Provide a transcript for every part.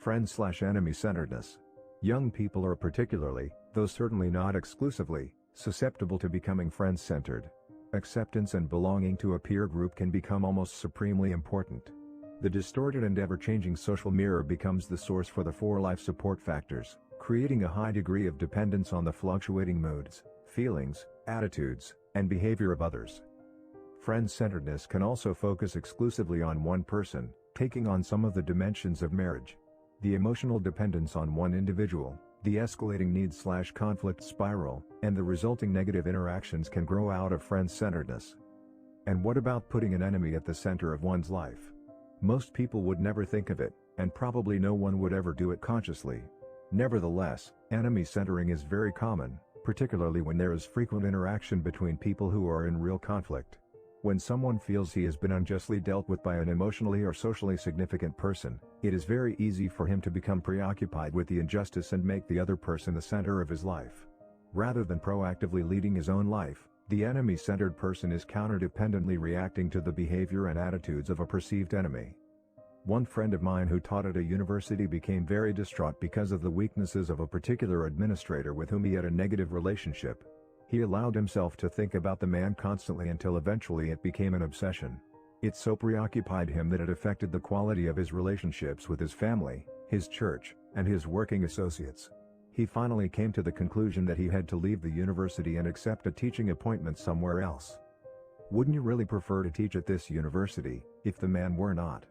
Friend/enemy-centeredness. Young people are particularly, though certainly not exclusively, susceptible to becoming friend-centered. Acceptance and belonging to a peer group can become almost supremely important. The distorted and ever-changing social mirror becomes the source for the 4 life support factors, creating a high degree of dependence on the fluctuating moods, feelings, attitudes, and behavior of others. Friend-centeredness can also focus exclusively on one person, taking on some of the dimensions of marriage. The emotional dependence on one individual, the escalating need/conflict spiral, and the resulting negative interactions can grow out of friend-centeredness. And what about putting an enemy at the center of one's life? Most people would never think of it, and probably no one would ever do it consciously. Nevertheless, enemy centering is very common, particularly when there is frequent interaction between people who are in real conflict. When someone feels he has been unjustly dealt with by an emotionally or socially significant person, it is very easy for him to become preoccupied with the injustice and make the other person the center of his life. Rather than proactively leading his own life, the enemy-centered person is counterdependently reacting to the behavior and attitudes of a perceived enemy. One friend of mine who taught at a university became very distraught because of the weaknesses of a particular administrator with whom he had a negative relationship. He allowed himself to think about the man constantly until eventually it became an obsession. It so preoccupied him that it affected the quality of his relationships with his family, his church, and his working associates. He finally came to the conclusion that he had to leave the university and accept a teaching appointment somewhere else. Wouldn't you really prefer to teach at this university, if the man were not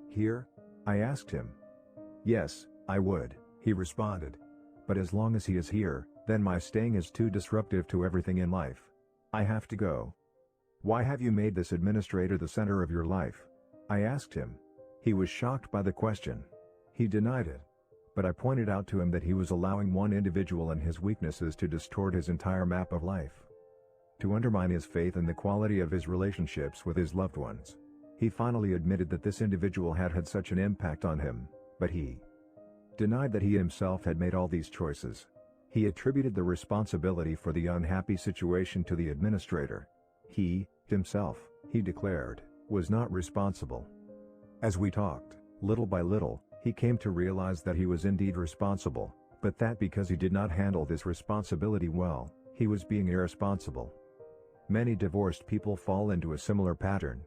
here? I asked him. Yes, I would, he responded. But as long as he is here, then my staying is too disruptive to everything in life. I have to go. Why have you made this administrator the center of your life? I asked him. He was shocked by the question. He denied it. But I pointed out to him that he was allowing one individual and his weaknesses to distort his entire map of life, to undermine his faith in the quality of his relationships with his loved ones. He finally admitted that this individual had had such an impact on him, but he denied that he himself had made all these choices. He attributed the responsibility for the unhappy situation to the administrator. He, himself, he declared, was not responsible. As we talked, little by little, he came to realize that he was indeed responsible, but that because he did not handle this responsibility well, he was being irresponsible. Many divorced people fall into a similar pattern.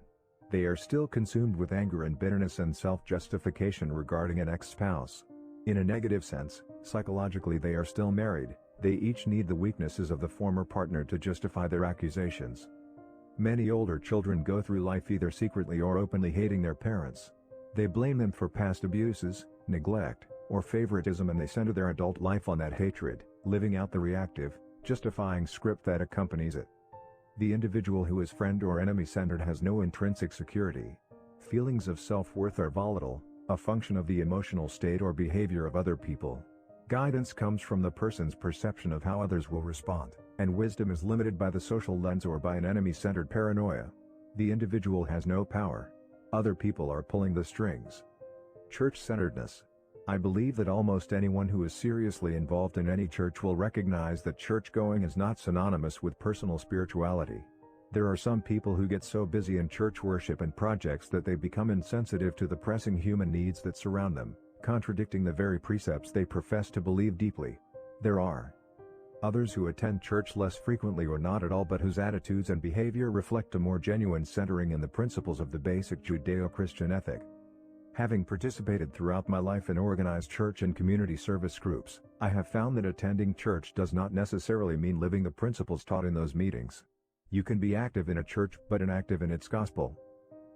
They are still consumed with anger and bitterness and self-justification regarding an ex-spouse. In a negative sense, psychologically they are still married, they each need the weaknesses of the former partner to justify their accusations. Many older children go through life either secretly or openly hating their parents. They blame them for past abuses, neglect, or favoritism, and they center their adult life on that hatred, living out the reactive, justifying script that accompanies it. The individual who is friend or enemy-centered has no intrinsic security. Feelings of self-worth are volatile, a function of the emotional state or behavior of other people. Guidance comes from the person's perception of how others will respond, and wisdom is limited by the social lens or by an enemy-centered paranoia. The individual has no power. Other people are pulling the strings. Church-centeredness. I believe that almost anyone who is seriously involved in any church will recognize that church-going is not synonymous with personal spirituality. There are some people who get so busy in church worship and projects that they become insensitive to the pressing human needs that surround them, contradicting the very precepts they profess to believe deeply. There are others who attend church less frequently or not at all, but whose attitudes and behavior reflect a more genuine centering in the principles of the basic Judeo-Christian ethic. Having participated throughout my life in organized church and community service groups, I have found that attending church does not necessarily mean living the principles taught in those meetings. You can be active in a church but inactive in its gospel.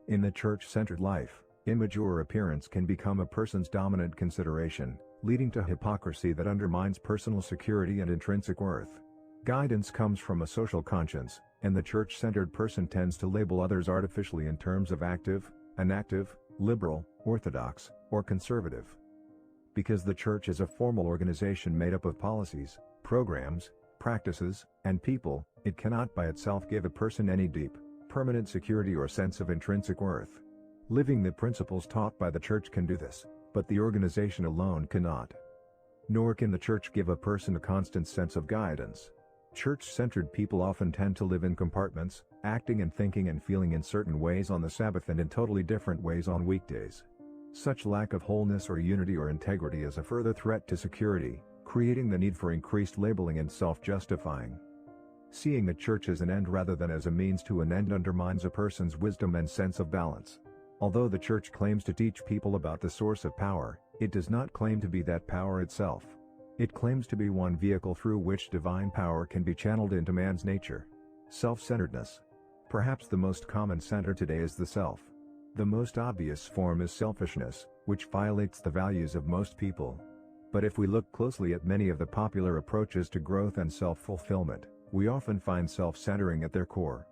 In the church-centered life, image or appearance can become a person's dominant consideration, leading to hypocrisy that undermines personal security and intrinsic worth. Guidance comes from a social conscience, and the church-centered person tends to label others artificially in terms of active, inactive, liberal, orthodox, or conservative. Because the church is a formal organization made up of policies, programs, practices, and people, it cannot by itself give a person any deep, permanent security or sense of intrinsic worth. Living the principles taught by the church can do this, but the organization alone cannot. Nor can the church give a person a constant sense of guidance. Church-centered people often tend to live in compartments, acting and thinking and feeling in certain ways on the Sabbath and in totally different ways on weekdays. Such lack of wholeness or unity or integrity is a further threat to security, creating the need for increased labeling and self-justifying. Seeing the church as an end rather than as a means to an end undermines a person's wisdom and sense of balance. Although the church claims to teach people about the source of power, it does not claim to be that power itself. It claims to be one vehicle through which divine power can be channeled into man's nature. Self-centeredness. Perhaps the most common center today is the self. The most obvious form is selfishness, which violates the values of most people. But if we look closely at many of the popular approaches to growth and self-fulfillment, we often find self-centering at their core.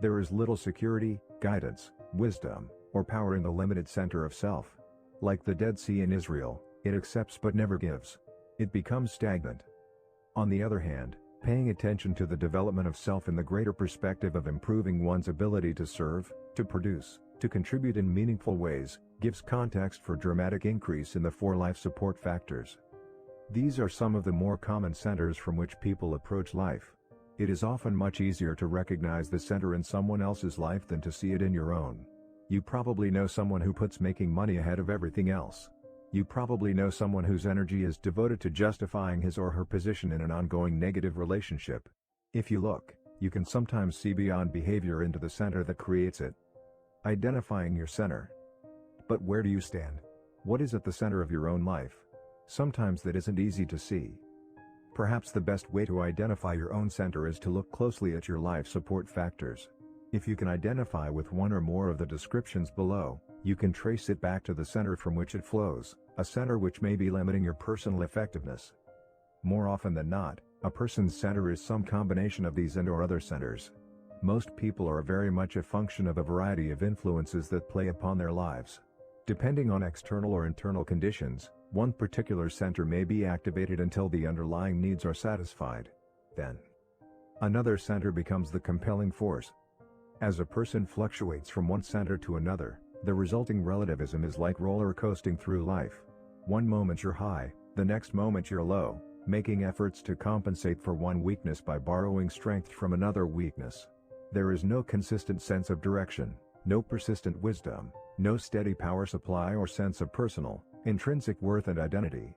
There is little security, guidance, wisdom, or power in the limited center of self. Like the Dead Sea in Israel, it accepts but never gives. It becomes stagnant. On the other hand, paying attention to the development of self in the greater perspective of improving one's ability to serve, to produce, to contribute in meaningful ways, gives context for dramatic increase in the 4 life support factors. These are some of the more common centers from which people approach life. It is often much easier to recognize the center in someone else's life than to see it in your own. You probably know someone who puts making money ahead of everything else. You probably know someone whose energy is devoted to justifying his or her position in an ongoing negative relationship. If you look, you can sometimes see beyond behavior into the center that creates it. Identifying your center. But where do you stand? What is at the center of your own life? Sometimes that isn't easy to see. Perhaps the best way to identify your own center is to look closely at your life support factors. If you can identify with one or more of the descriptions below, you can trace it back to the center from which it flows, a center which may be limiting your personal effectiveness. More often than not, a person's center is some combination of these and/or other centers. Most people are very much a function of a variety of influences that play upon their lives. Depending on external or internal conditions, one particular center may be activated until the underlying needs are satisfied. Then, another center becomes the compelling force. As a person fluctuates from one center to another, the resulting relativism is like roller coasting through life. One moment you're high, the next moment you're low, making efforts to compensate for one weakness by borrowing strength from another weakness. There is no consistent sense of direction, no persistent wisdom, no steady power supply or sense of personal, intrinsic worth and identity.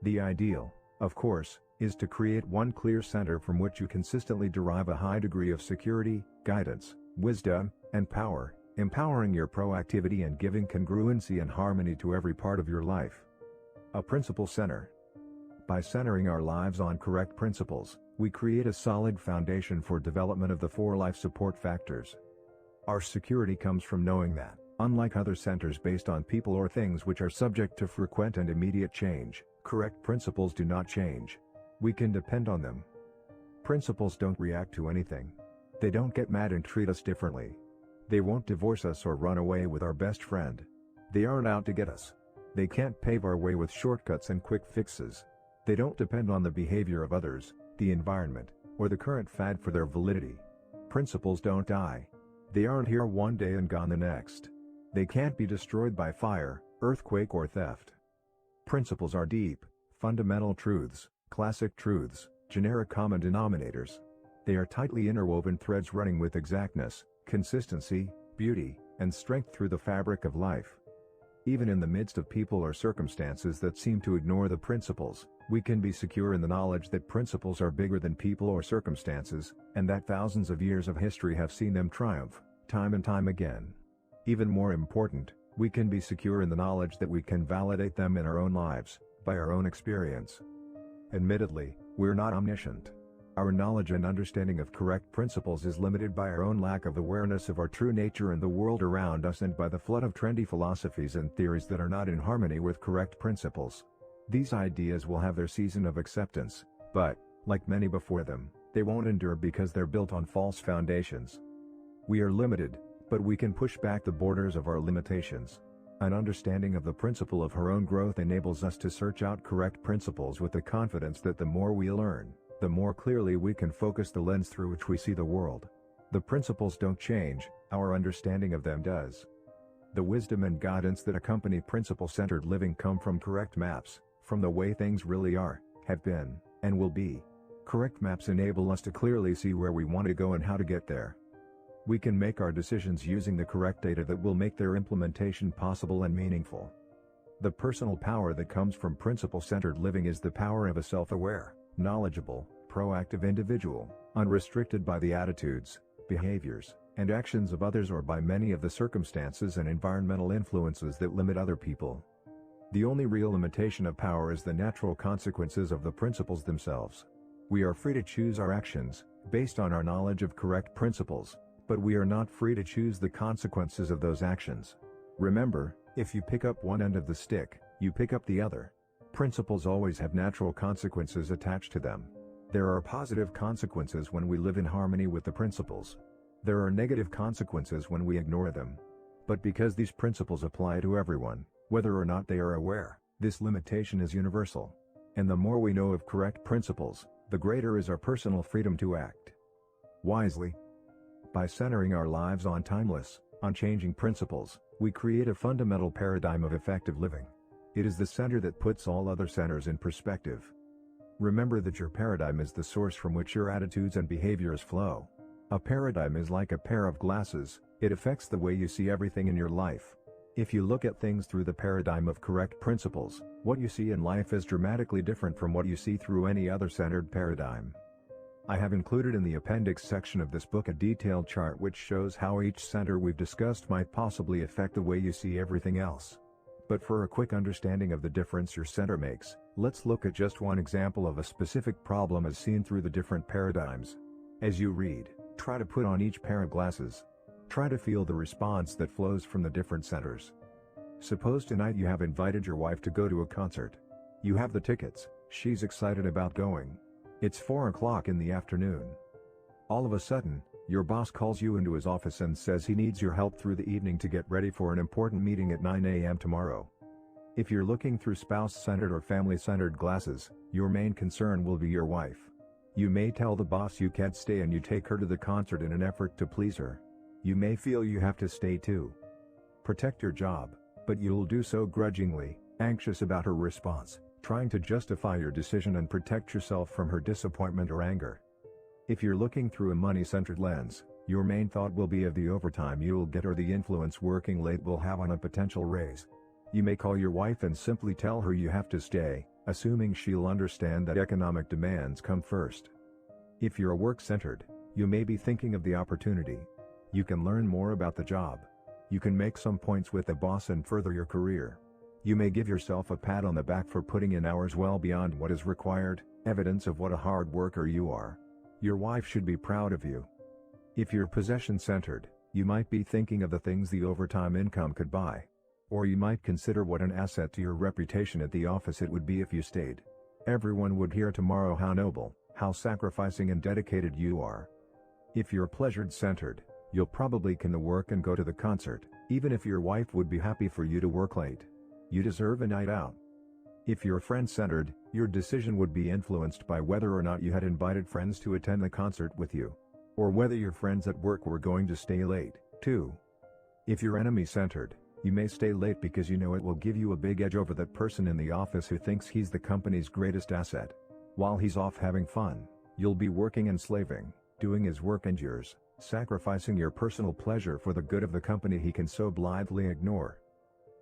The ideal, of course, is to create one clear center from which you consistently derive a high degree of security, guidance, wisdom, and power, empowering your proactivity and giving congruency and harmony to every part of your life. A principle center. By centering our lives on correct principles, we create a solid foundation for development of the 4 life support factors. Our security comes from knowing that, unlike other centers based on people or things which are subject to frequent and immediate change, correct principles do not change. We can depend on them. Principles don't react to anything. They don't get mad and treat us differently. They won't divorce us or run away with our best friend. They aren't out to get us. They can't pave our way with shortcuts and quick fixes. They don't depend on the behavior of others, the environment, or the current fad for their validity. Principles don't die. They aren't here one day and gone the next. They can't be destroyed by fire, earthquake or theft. Principles are deep, fundamental truths, classic truths, generic common denominators. They are tightly interwoven threads running with exactness, consistency, beauty, and strength through the fabric of life. Even in the midst of people or circumstances that seem to ignore the principles, we can be secure in the knowledge that principles are bigger than people or circumstances, and that thousands of years of history have seen them triumph, time and time again. Even more important, we can be secure in the knowledge that we can validate them in our own lives, by our own experience. Admittedly, we're not omniscient. Our knowledge and understanding of correct principles is limited by our own lack of awareness of our true nature and the world around us and by the flood of trendy philosophies and theories that are not in harmony with correct principles. These ideas will have their season of acceptance, but, like many before them, they won't endure because they're built on false foundations. We are limited, but we can push back the borders of our limitations. An understanding of the principle of our own growth enables us to search out correct principles with the confidence that the more we learn, the more clearly we can focus the lens through which we see the world. The principles don't change, our understanding of them does. The wisdom and guidance that accompany principle-centered living come from correct maps, from the way things really are, have been, and will be. Correct maps enable us to clearly see where we want to go and how to get there. We can make our decisions using the correct data that will make their implementation possible and meaningful. The personal power that comes from principle-centered living is the power of a self-aware, knowledgeable, proactive individual, unrestricted by the attitudes, behaviors, and actions of others or by many of the circumstances and environmental influences that limit other people. The only real limitation of power is the natural consequences of the principles themselves. We are free to choose our actions, based on our knowledge of correct principles, but we are not free to choose the consequences of those actions. Remember, if you pick up one end of the stick, you pick up the other. Principles always have natural consequences attached to them. There are positive consequences when we live in harmony with the principles. There are negative consequences when we ignore them. But because these principles apply to everyone, whether or not they are aware, this limitation is universal. And the more we know of correct principles, the greater is our personal freedom to act wisely. By centering our lives on timeless, unchanging principles, we create a fundamental paradigm of effective living. It is the center that puts all other centers in perspective. Remember that your paradigm is the source from which your attitudes and behaviors flow. A paradigm is like a pair of glasses, it affects the way you see everything in your life. If you look at things through the paradigm of correct principles, what you see in life is dramatically different from what you see through any other centered paradigm. I have included in the appendix section of this book a detailed chart which shows how each center we've discussed might possibly affect the way you see everything else. But for a quick understanding of the difference your center makes, let's look at just one example of a specific problem as seen through the different paradigms. As you read, try to put on each pair of glasses. Try to feel the response that flows from the different centers. Suppose tonight you have invited your wife to go to a concert. You have the tickets, she's excited about going. It's 4 o'clock in the afternoon. All of a sudden, your boss calls you into his office and says he needs your help through the evening to get ready for an important meeting at 9 a.m. tomorrow. If you're looking through spouse-centered or family-centered glasses, your main concern will be your wife. You may tell the boss you can't stay and you take her to the concert in an effort to please her. You may feel you have to stay to protect your job, but you'll do so grudgingly, anxious about her response, trying to justify your decision and protect yourself from her disappointment or anger. If you're looking through a money-centered lens, your main thought will be of the overtime you'll get or the influence working late will have on a potential raise. You may call your wife and simply tell her you have to stay, assuming she'll understand that economic demands come first. If you're work-centered, you may be thinking of the opportunity. You can learn more about the job. You can make some points with the boss and further your career. You may give yourself a pat on the back for putting in hours well beyond what is required, evidence of what a hard worker you are. Your wife should be proud of you. If you're possession-centered, you might be thinking of the things the overtime income could buy. Or you might consider what an asset to your reputation at the office it would be if you stayed. Everyone would hear tomorrow how noble, how sacrificing and dedicated you are. If you're pleasure-centered, you'll probably can work and go to the concert, even if your wife would be happy for you to work late. You deserve a night out. If you're friend-centered, your decision would be influenced by whether or not you had invited friends to attend the concert with you. Or whether your friends at work were going to stay late, too. If you're enemy-centered, you may stay late because you know it will give you a big edge over that person in the office who thinks he's the company's greatest asset. While he's off having fun, you'll be working and slaving, doing his work and yours, sacrificing your personal pleasure for the good of the company he can so blithely ignore.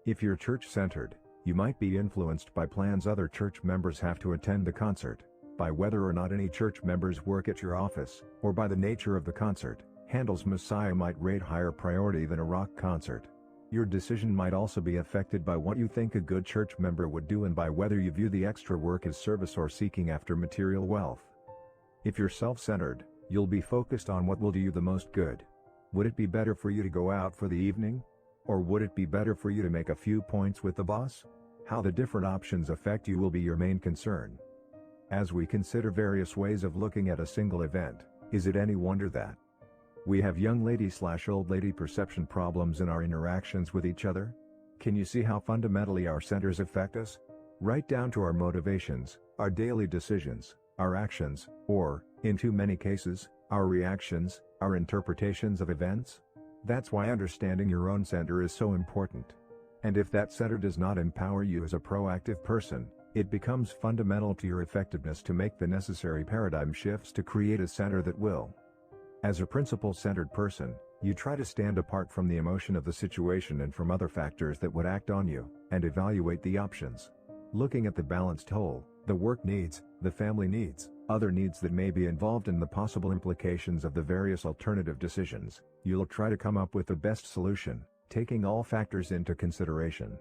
If you're church-centered, you might be influenced by plans other church members have to attend the concert, by whether or not any church members work at your office, or by the nature of the concert. Handel's Messiah might rate higher priority than a rock concert. Your decision might also be affected by what you think a good church member would do and by whether you view the extra work as service or seeking after material wealth. If you're self-centered, you'll be focused on what will do you the most good. Would it be better for you to go out for the evening? Or would it be better for you to make a few points with the boss? How the different options affect you will be your main concern. As we consider various ways of looking at a single event, is it any wonder that we have young lady/old lady perception problems in our interactions with each other? Can you see how fundamentally our centers affect us? Right down to our motivations, our daily decisions, our actions, or, in too many cases, our reactions, our interpretations of events? That's why understanding your own center is so important. And if that center does not empower you as a proactive person, it becomes fundamental to your effectiveness to make the necessary paradigm shifts to create a center that will. As a principle-centered person, You try to stand apart from the emotion of the situation and from other factors that would act on you, and evaluate the options. Looking at the balanced whole, the work needs, the family needs, other needs that may be involved in the possible implications of the various alternative decisions, you'll try to come up with the best solution, taking all factors into consideration.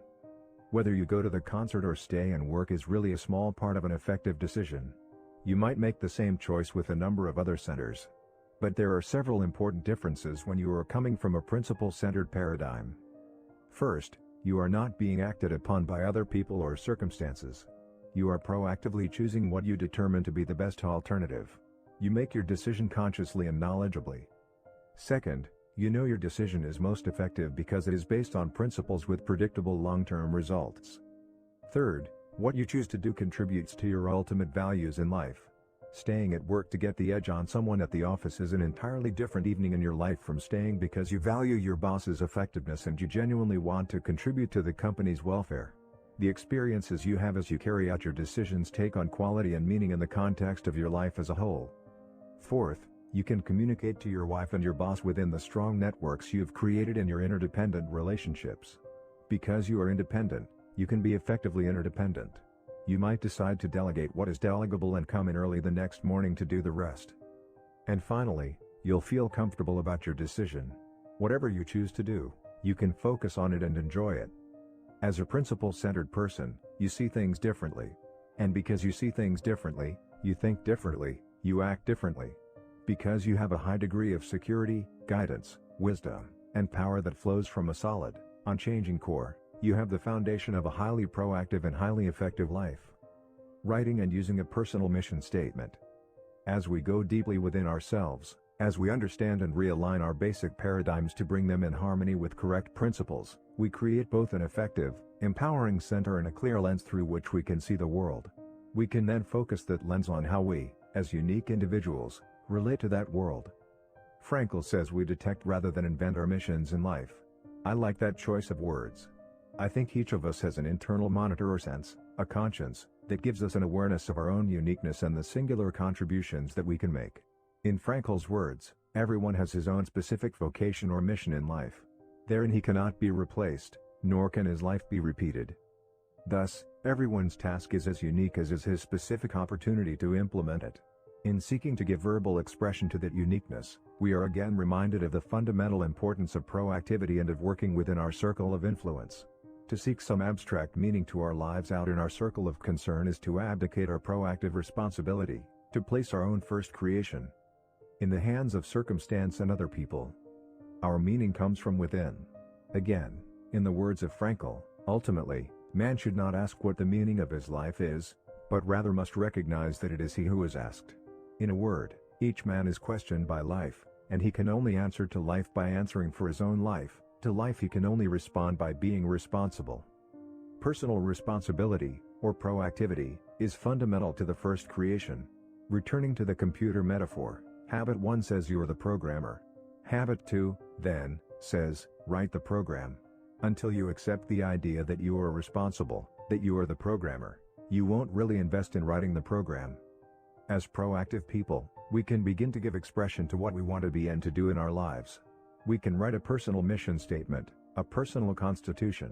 Whether you go to the concert or stay and work is really a small part of an effective decision. You might make the same choice with a number of other centers. But there are several important differences when you are coming from a principle-centered paradigm. First, you are not being acted upon by other people or circumstances. You are proactively choosing what you determine to be the best alternative. You make your decision consciously and knowledgeably. Second, you know your decision is most effective because it is based on principles with predictable long-term results. Third, what you choose to do contributes to your ultimate values in life. Staying at work to get the edge on someone at the office is an entirely different evening in your life from staying because you value your boss's effectiveness and you genuinely want to contribute to the company's welfare. The experiences you have as you carry out your decisions take on quality and meaning in the context of your life as a whole. Fourth, you can communicate to your wife and your boss within the strong networks you've created in your interdependent relationships. Because you are independent, you can be effectively interdependent. You might decide to delegate what is delegable and come in early the next morning to do the rest. And finally, you'll feel comfortable about your decision. Whatever you choose to do, you can focus on it and enjoy it. As a principle-centered person, you see things differently. And because you see things differently, you think differently, you act differently. Because you have a high degree of security, guidance, wisdom, and power that flows from a solid, unchanging core, you have the foundation of a highly proactive and highly effective life. Writing and using a personal mission statement. As we go deeply within ourselves, as we understand and realign our basic paradigms to bring them in harmony with correct principles, we create both an effective, empowering center and a clear lens through which we can see the world. We can then focus that lens on how we, as unique individuals, relate to that world. Frankl says we detect rather than invent our missions in life. I like that choice of words. I think each of us has an internal monitor or sense, a conscience, that gives us an awareness of our own uniqueness and the singular contributions that we can make. In Frankl's words, everyone has his own specific vocation or mission in life. Therein he cannot be replaced, nor can his life be repeated. Thus, everyone's task is as unique as is his specific opportunity to implement it. In seeking to give verbal expression to that uniqueness, we are again reminded of the fundamental importance of proactivity and of working within our circle of influence. To seek some abstract meaning to our lives out in our circle of concern is to abdicate our proactive responsibility, to place our own first creation in the hands of circumstance and other people. Our meaning comes from within. Again, in the words of Frankl, ultimately, man should not ask what the meaning of his life is, but rather must recognize that it is he who is asked. In a word, each man is questioned by life, and he can only answer to life by answering for his own life. To life he can only respond by being responsible. Personal responsibility, or proactivity, is fundamental to the first creation. Returning to the computer metaphor, Habit 1 says you are the programmer. Habit 2, then, says, write the program. Until you accept the idea that you are responsible, that you are the programmer, you won't really invest in writing the program. As proactive people, we can begin to give expression to what we want to be and to do in our lives. We can write a personal mission statement, a personal constitution.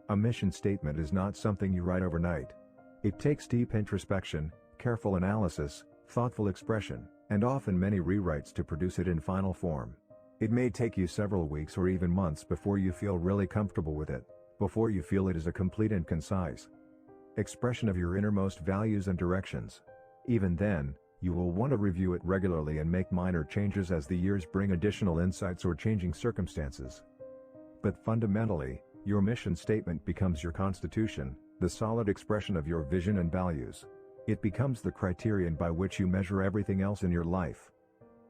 A mission statement is not something you write overnight. It takes deep introspection, careful analysis, thoughtful expression, and often many rewrites to produce it in final form. It may take you several weeks or even months before you feel really comfortable with it, before you feel it is a complete and concise expression of your innermost values and directions. Even then, you will want to review it regularly and make minor changes as the years bring additional insights or changing circumstances. But fundamentally, your mission statement becomes your constitution, the solid expression of your vision and values. It becomes the criterion by which you measure everything else in your life.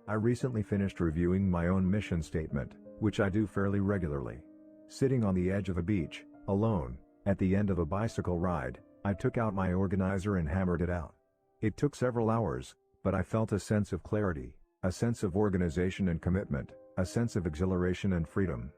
I recently finished reviewing my own mission statement, which I do fairly regularly. Sitting on the edge of a beach, alone, at the end of a bicycle ride, I took out my organizer and hammered it out. It took several hours, but I felt a sense of clarity, a sense of organization and commitment, a sense of exhilaration and freedom.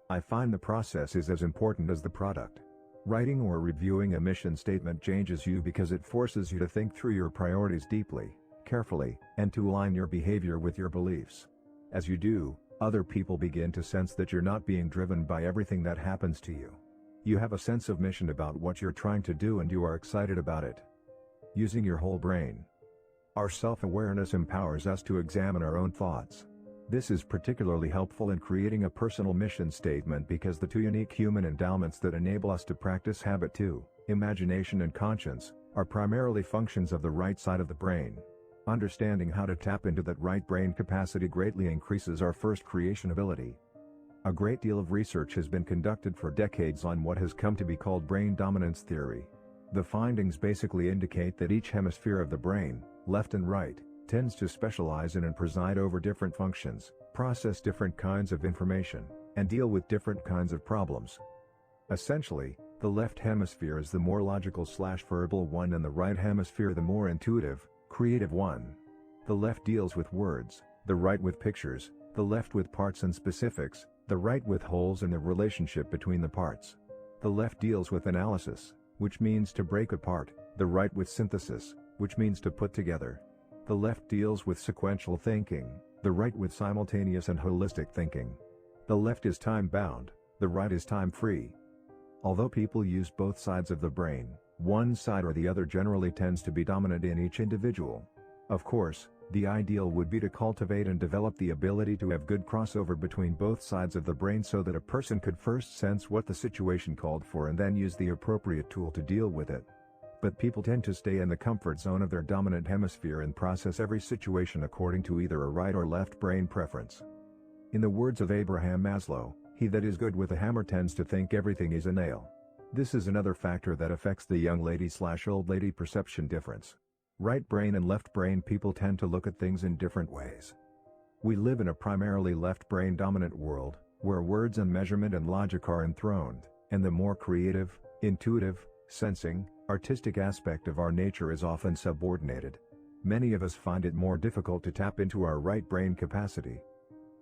I find the process is as important as the product. Writing or reviewing a mission statement changes you because it forces you to think through your priorities deeply, carefully, and to align your behavior with your beliefs. As you do, Other people begin to sense that you're not being driven by everything that happens to you. You have a sense of mission about what you're trying to do and you are excited about it. Using your whole brain. Our self-awareness empowers us to examine our own thoughts. This is particularly helpful in creating a personal mission statement because the two unique human endowments that enable us to practice habit 2, imagination and conscience, are primarily functions of the right side of the brain. Understanding how to tap into that right brain capacity greatly increases our first creation ability. A great deal of research has been conducted for decades on what has come to be called brain dominance theory. The findings basically indicate that each hemisphere of the brain, left and right, tends to specialize in and preside over different functions, process different kinds of information, and deal with different kinds of problems. Essentially, the left hemisphere is the more logical/verbal one and the right hemisphere the more intuitive, creative one. The left deals with words, the right with pictures, the left with parts and specifics, the right with wholes and the relationship between the parts. The left deals with analysis, which means to break apart, the right with synthesis, which means to put together. The left deals with sequential thinking, the right with simultaneous and holistic thinking. The left is time-bound, the right is time-free. Although people use both sides of the brain, one side or the other generally tends to be dominant in each individual. Of course, the ideal would be to cultivate and develop the ability to have good crossover between both sides of the brain so that a person could first sense what the situation called for and then use the appropriate tool to deal with it. But people tend to stay in the comfort zone of their dominant hemisphere and process every situation according to either a right or left brain preference. In the words of Abraham Maslow, he that is good with a hammer tends to think everything is a nail. This is another factor that affects the young lady/old lady perception difference. Right brain and left brain people tend to look at things in different ways. We live in a primarily left brain dominant world, where words and measurement and logic are enthroned, and the more creative, intuitive, sensing, artistic aspect of our nature is often subordinated. Many of us find it more difficult to tap into our right brain capacity.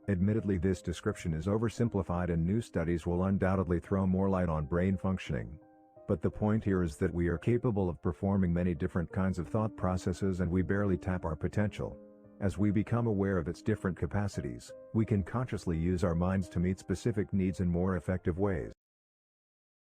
Admittedly, this description is oversimplified and new studies will undoubtedly throw more light on brain functioning. But the point here is that we are capable of performing many different kinds of thought processes and we barely tap our potential. As we become aware of its different capacities, we can consciously use our minds to meet specific needs in more effective ways.